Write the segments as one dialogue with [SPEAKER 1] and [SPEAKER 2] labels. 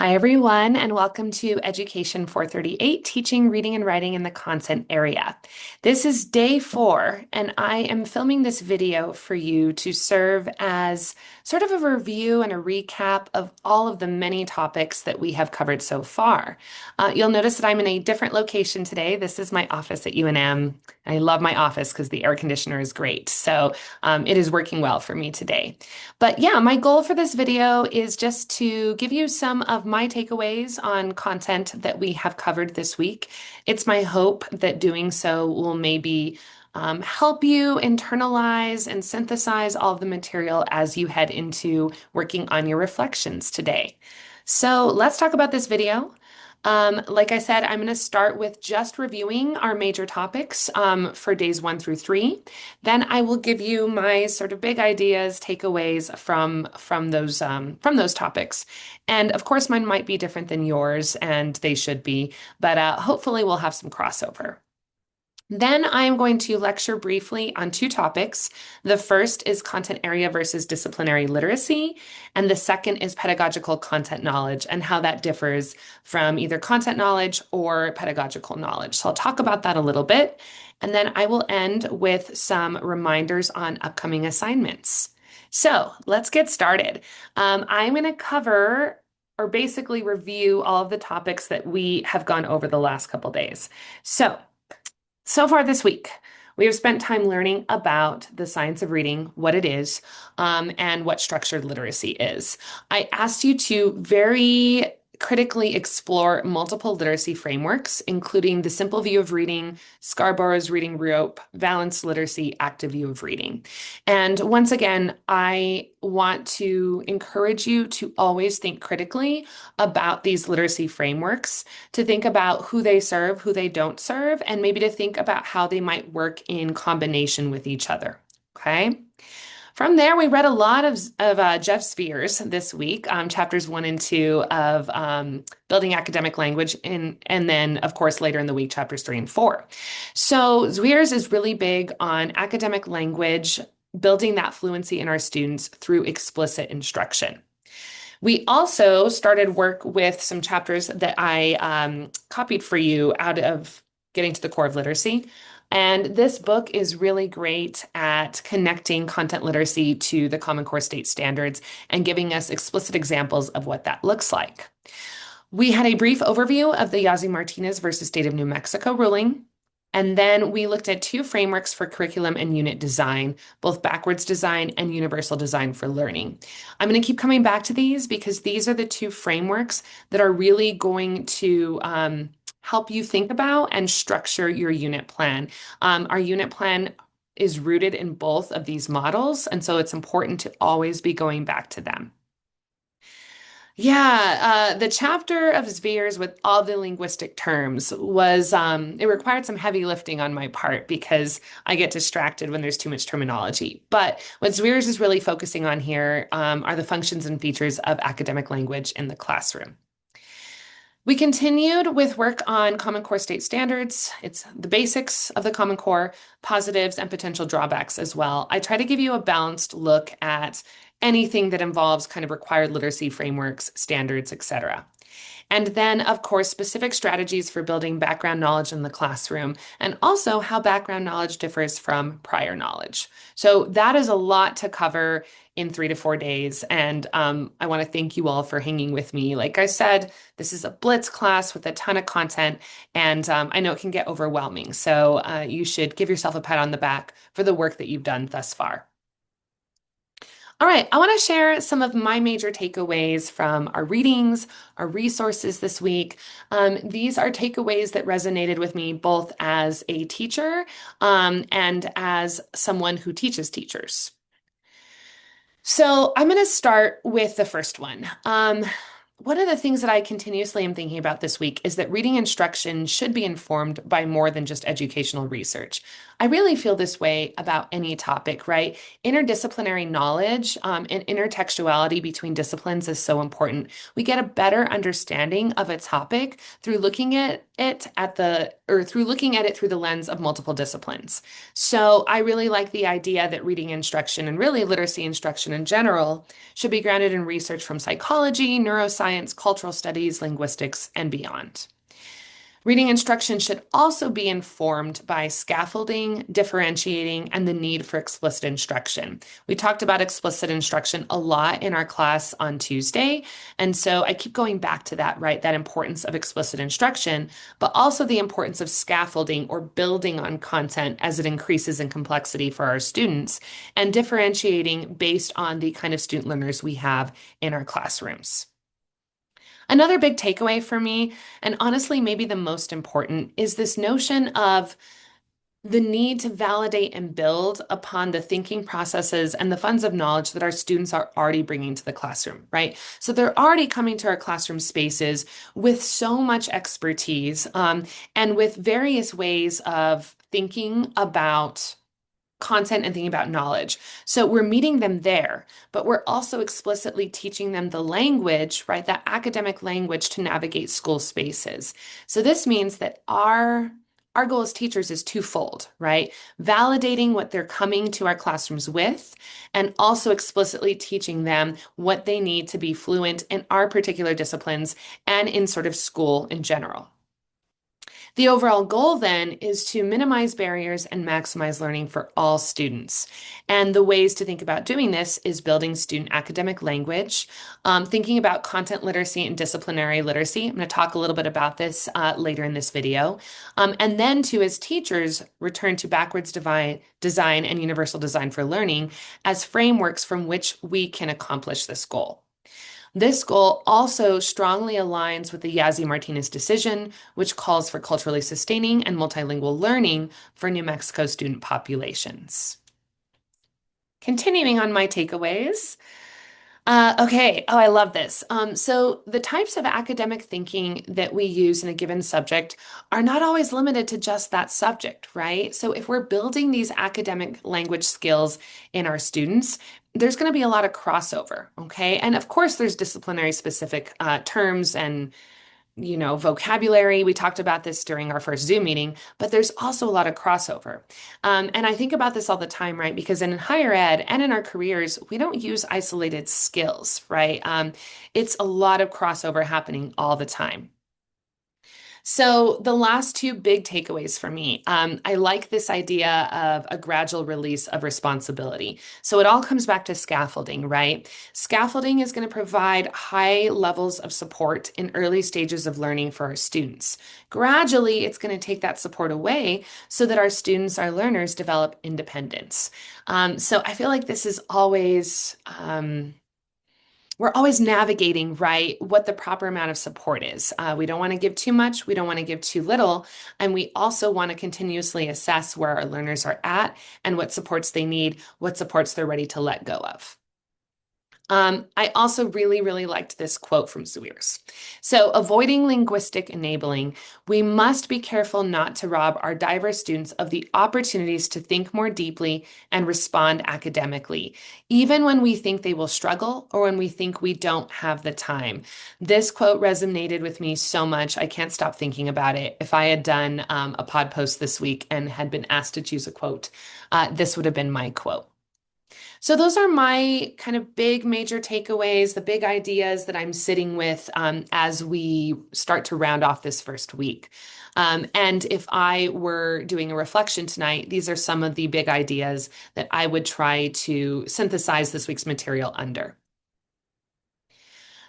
[SPEAKER 1] Hi, everyone, and welcome to Education 438, Teaching Reading and Writing in the Content Area. This is day 4, and I am filming this video for you to serve as sort of a review and a recap of all of the many topics that we have covered so far. You'll notice that I'm in a different location today. This is my office at UNM. I love my office because the air conditioner is great, so it is working well for me today. But yeah, my goal for this video is just to give you some of my takeaways on content that we have covered this week. It's my hope that doing so will maybe help you internalize and synthesize all of the material as you head into working on your reflections today. So let's talk about this video. Like I said, I'm going to start with just reviewing our major topics for days 1 through 3. Then I will give you my sort of big ideas, takeaways from those topics. And of course, mine might be different than yours, and they should be, but hopefully we'll have some crossover. Then I am going to lecture briefly on 2 topics. The first is content area versus disciplinary literacy, and the second is pedagogical content knowledge and how that differs from either content knowledge or pedagogical knowledge. So I'll talk about that a little bit, and then I will end with some reminders on upcoming assignments. So let's get started. I'm going to cover or basically review all of the topics that we have gone over the last couple days. So far this week, we have spent time learning about the science of reading, what it is, and what structured literacy is. I asked you to very critically explore multiple literacy frameworks, including the simple view of reading, Scarborough's reading rope, balanced literacy, active view of reading. And once again, I want to encourage you to always think critically about these literacy frameworks, to think about who they serve, who they don't serve, and maybe to think about how they might work in combination with each other. Okay? From there, we read a lot of Jeff Spears this week, chapters 1 and 2 of Building Academic Language, and then, of course, later in the week, chapters 3 and 4. So Spears is really big on academic language, building that fluency in our students through explicit instruction. We also started work with some chapters that I copied for you out of Getting to the Core of Literacy. And this book is really great at connecting content literacy to the Common Core state standards and giving us explicit examples of what that looks like. We had a brief overview of the Yazzie Martinez versus State of New Mexico ruling. And then we looked at 2 frameworks for curriculum and unit design, both backwards design and universal design for learning. I'm going to keep coming back to these because these are the 2 frameworks that are really going to help you think about and structure your unit plan. Our unit plan is rooted in both of these models, and so it's important to always be going back to them. Yeah, the chapter of Spears with all the linguistic terms was, it required some heavy lifting on my part because I get distracted when there's too much terminology. But what Spears is really focusing on here are the functions and features of academic language in the classroom. We continued with work on Common Core state standards. It's the basics of the Common Core, positives, and potential drawbacks as well. I try to give you a balanced look at anything that involves kind of required literacy frameworks, standards, etc. And then, of course, specific strategies for building background knowledge in the classroom, and also how background knowledge differs from prior knowledge. So that is a lot to cover in 3 to 4 days. And I want to thank you all for hanging with me. Like I said, this is a blitz class with a ton of content, and I know it can get overwhelming. So you should give yourself a pat on the back for the work that you've done thus far. All right, I want to share some of my major takeaways from our readings, our resources this week. These are takeaways that resonated with me both as a teacher and as someone who teaches teachers. So I'm going to start with the first one. One of the things that I continuously am thinking about this week is that reading instruction should be informed by more than just educational research. I really feel this way about any topic, right? Interdisciplinary knowledge and intertextuality between disciplines is so important. We get a better understanding of a topic through looking at it through looking at it through the lens of multiple disciplines. So I really like the idea that reading instruction and really literacy instruction in general should be grounded in research from psychology, neuroscience, cultural studies, linguistics, and beyond. Reading instruction should also be informed by scaffolding, differentiating, and the need for explicit instruction. We talked about explicit instruction a lot in our class on Tuesday, and so I keep going back to that, right? That importance of explicit instruction, but also the importance of scaffolding or building on content as it increases in complexity for our students, and differentiating based on the kind of student learners we have in our classrooms. Another big takeaway for me, and honestly, maybe the most important, is this notion of the need to validate and build upon the thinking processes and the funds of knowledge that our students are already bringing to the classroom, right? So they're already coming to our classroom spaces with so much expertise and with various ways of thinking about content and thinking about knowledge. So we're meeting them there, but we're also explicitly teaching them the language, right? That academic language to navigate school spaces. So this means that our goal as teachers is twofold, right? Validating what they're coming to our classrooms with, and also explicitly teaching them what they need to be fluent in our particular disciplines and in sort of school in general. The overall goal then is to minimize barriers and maximize learning for all students. And the ways to think about doing this is building student academic language, thinking about content literacy and disciplinary literacy. I'm going to talk a little bit about this later in this video. And then to, as teachers, return to backwards design and universal design for learning as frameworks from which we can accomplish this goal. This goal also strongly aligns with the Yazzie-Martinez decision, which calls for culturally sustaining and multilingual learning for New Mexico student populations. Continuing on my takeaways. Okay. Oh, I love this. So the types of academic thinking that we use in a given subject are not always limited to just that subject, right? So if we're building these academic language skills in our students, there's going to be a lot of crossover, okay? And of course, there's disciplinary specific terms and vocabulary. We talked about this during our first Zoom meeting, but there's also a lot of crossover. And I think about this all the time, right? Because in higher ed and in our careers, we don't use isolated skills, right? It's a lot of crossover happening all the time. So the last two big takeaways for me, I like this idea of a gradual release of responsibility. So it all comes back to scaffolding, right? Scaffolding is going to provide high levels of support in early stages of learning for our students. Gradually, it's going to take that support away so that our students, our learners, develop independence. So I feel like this is always we're always navigating, right, what the proper amount of support is. We don't want to give too much. We don't want to give too little. And we also want to continuously assess where our learners are at and what supports they need, what supports they're ready to let go of. I also really, really liked this quote from Sweers. So, avoiding linguistic enabling, we must be careful not to rob our diverse students of the opportunities to think more deeply and respond academically, even when we think they will struggle or when we think we don't have the time. This quote resonated with me so much. I can't stop thinking about it. If I had done a pod post this week and had been asked to choose a quote, this would have been my quote. So those are my kind of big major takeaways, the big ideas that I'm sitting with as we start to round off this first week. And if I were doing a reflection tonight, these are some of the big ideas that I would try to synthesize this week's material under.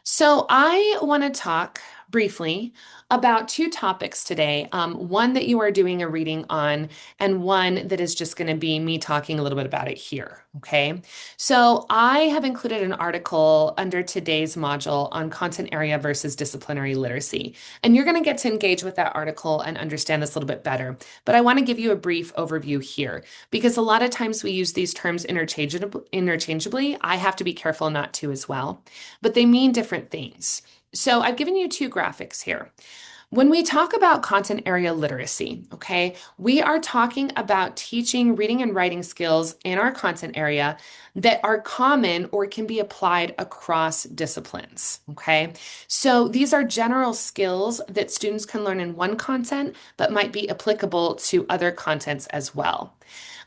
[SPEAKER 1] So I want to talk briefly about two topics today. One that you are doing a reading on, and one that is just going to be me talking a little bit about it here. Okay. So I have included an article under today's module on content area versus disciplinary literacy. And you're going to get to engage with that article and understand this a little bit better. But I want to give you a brief overview here because a lot of times we use these terms interchangeably. I have to be careful not to as well, but they mean different things. So I've given you two graphics here. When we talk about content area literacy, okay, we are talking about teaching reading and writing skills in our content area that are common or can be applied across disciplines, okay? So these are general skills that students can learn in one content, but might be applicable to other contents as well.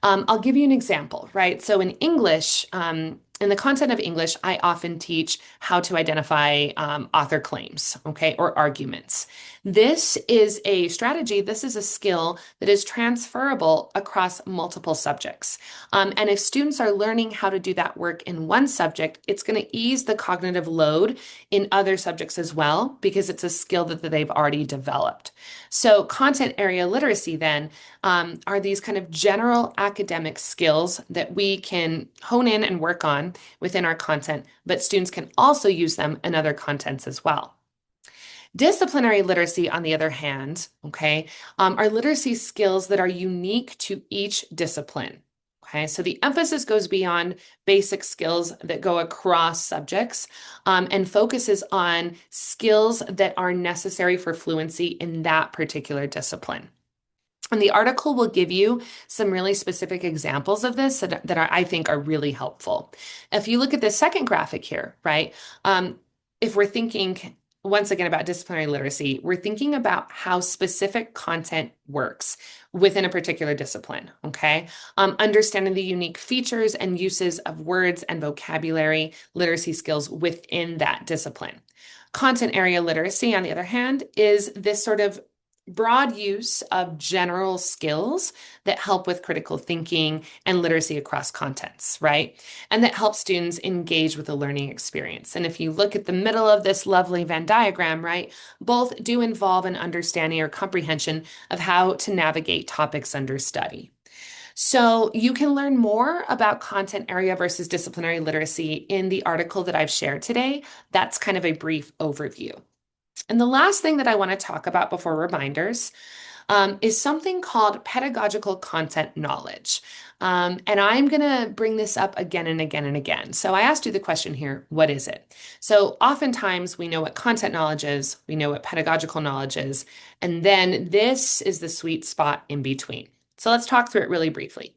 [SPEAKER 1] I'll give you an example, right? So in English, in the content of English, I often teach how to identify author claims, okay, or arguments. This is a strategy, this is a skill that is transferable across multiple subjects. And if students are learning how to do that work in one subject, it's going to ease the cognitive load in other subjects as well, because it's a skill that they've already developed. So, content area literacy then are these kind of general academic skills that we can hone in and work on within our content, but students can also use them in other contents as well. Disciplinary literacy, on the other hand, okay, are literacy skills that are unique to each discipline. Okay, so the emphasis goes beyond basic skills that go across subjects and focuses on skills that are necessary for fluency in that particular discipline. And the article will give you some really specific examples of this that I think are really helpful. If you look at the second graphic here, right, if we're thinking once again about disciplinary literacy, we're thinking about how specific content works within a particular discipline, okay? Understanding the unique features and uses of words and vocabulary literacy skills within that discipline. Content area literacy, on the other hand, is this sort of broad use of general skills that help with critical thinking and literacy across contents, right? And that help students engage with the learning experience. And if you look at the middle of this lovely Venn diagram, right, both do involve an understanding or comprehension of how to navigate topics under study. So you can learn more about content area versus disciplinary literacy in the article that I've shared today. That's kind of a brief overview. And the last thing that I want to talk about before reminders is something called pedagogical content knowledge. And I'm going to bring this up again and again and again. So I asked you the question here, what is it? So oftentimes we know what content knowledge is, we know what pedagogical knowledge is, and then this is the sweet spot in between. So let's talk through it really briefly.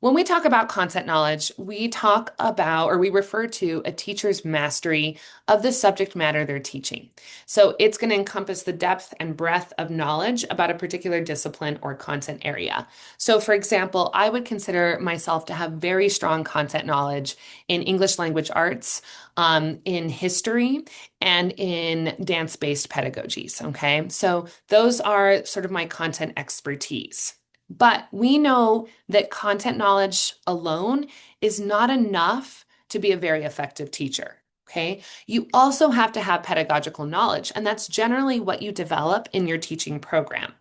[SPEAKER 1] When we talk about content knowledge, we talk about or we refer to a teacher's mastery of the subject matter they're teaching. So it's going to encompass the depth and breadth of knowledge about a particular discipline or content area. So, for example, I would consider myself to have very strong content knowledge in English language arts, in history, and in dance-based pedagogies. Okay, so those are sort of my content expertise. But we know that content knowledge alone is not enough to be a very effective teacher. Okay. You also have to have pedagogical knowledge, and that's generally what you develop in your teaching program.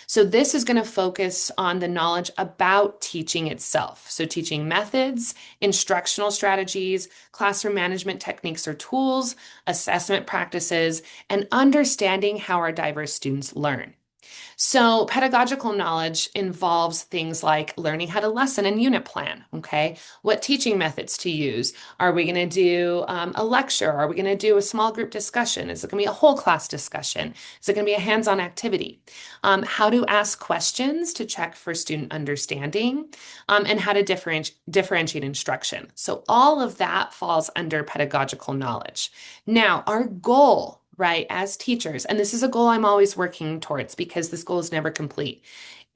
[SPEAKER 1] So this is going to focus on the knowledge about teaching itself. So teaching methods, instructional strategies, classroom management techniques or tools, assessment practices, and understanding how our diverse students learn. So, pedagogical knowledge involves things like learning how to lesson and unit plan, okay? What teaching methods to use? Are we going to do a lecture? Are we going to do a small group discussion? Is it going to be a whole class discussion? Is it going to be a hands-on activity? How to ask questions to check for student understanding, and how to differentiate instruction. So, all of that falls under pedagogical knowledge. Now, our goal, right, as teachers, and this is a goal I'm always working towards because this goal is never complete,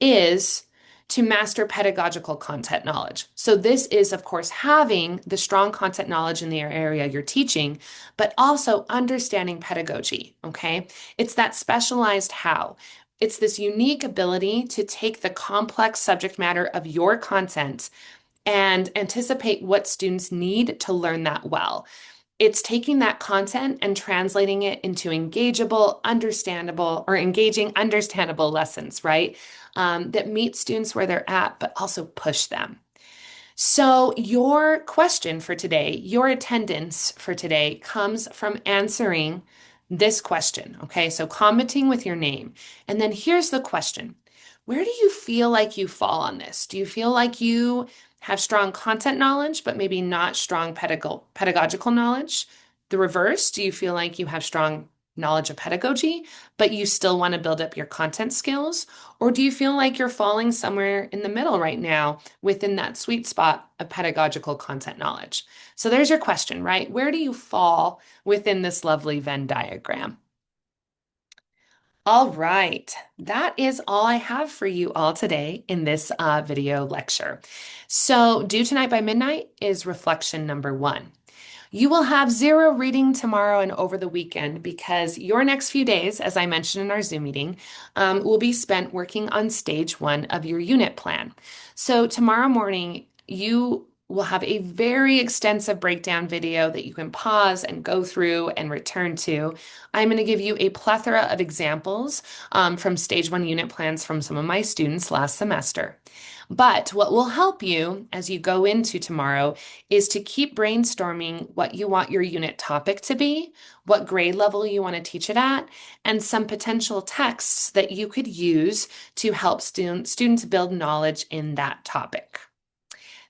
[SPEAKER 1] is to master pedagogical content knowledge. So this is, of course, having the strong content knowledge in the area you're teaching, but also understanding pedagogy, okay? It's that specialized how. It's this unique ability to take the complex subject matter of your content and anticipate what students need to learn that well. It's taking that content and translating it into engageable, understandable, or engaging, understandable lessons, right? That meet students where they're at, but also push them. So, your question for today, your attendance for today comes from answering this question. Okay, so commenting with your name. And then here's the question: where do you feel like you fall on this? Do you feel like you have strong content knowledge, but maybe not strong pedagogical knowledge? The reverse, do you feel like you have strong knowledge of pedagogy, but you still want to build up your content skills? Or do you feel like you're falling somewhere in the middle right now within that sweet spot of pedagogical content knowledge? So there's your question, right? Where do you fall within this lovely Venn diagram? All right, that is all I have for you all today in this video lecture. So due tonight by midnight is reflection number 1. You will have zero reading tomorrow and over the weekend because your next few days, as I mentioned in our Zoom meeting, will be spent working on stage 1 of your unit plan. So tomorrow morning, you will have a very extensive breakdown video that you can pause and go through and return to. I'm going to give you a plethora of examples from stage 1 unit plans from some of my students last semester. But what will help you as you go into tomorrow is to keep brainstorming what you want your unit topic to be, what grade level you want to teach it at, and some potential texts that you could use to help students build knowledge in that topic.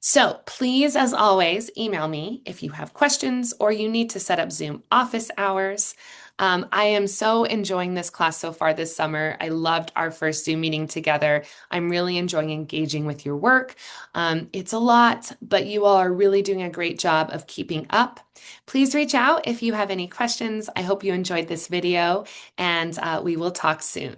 [SPEAKER 1] So please, as always, email me if you have questions or you need to set up Zoom office hours. I am so enjoying this class so far this summer. I loved our first Zoom meeting together. I'm really enjoying engaging with your work. It's a lot, but you all are really doing a great job of keeping up. Please reach out if you have any questions. I hope you enjoyed this video, and we will talk soon.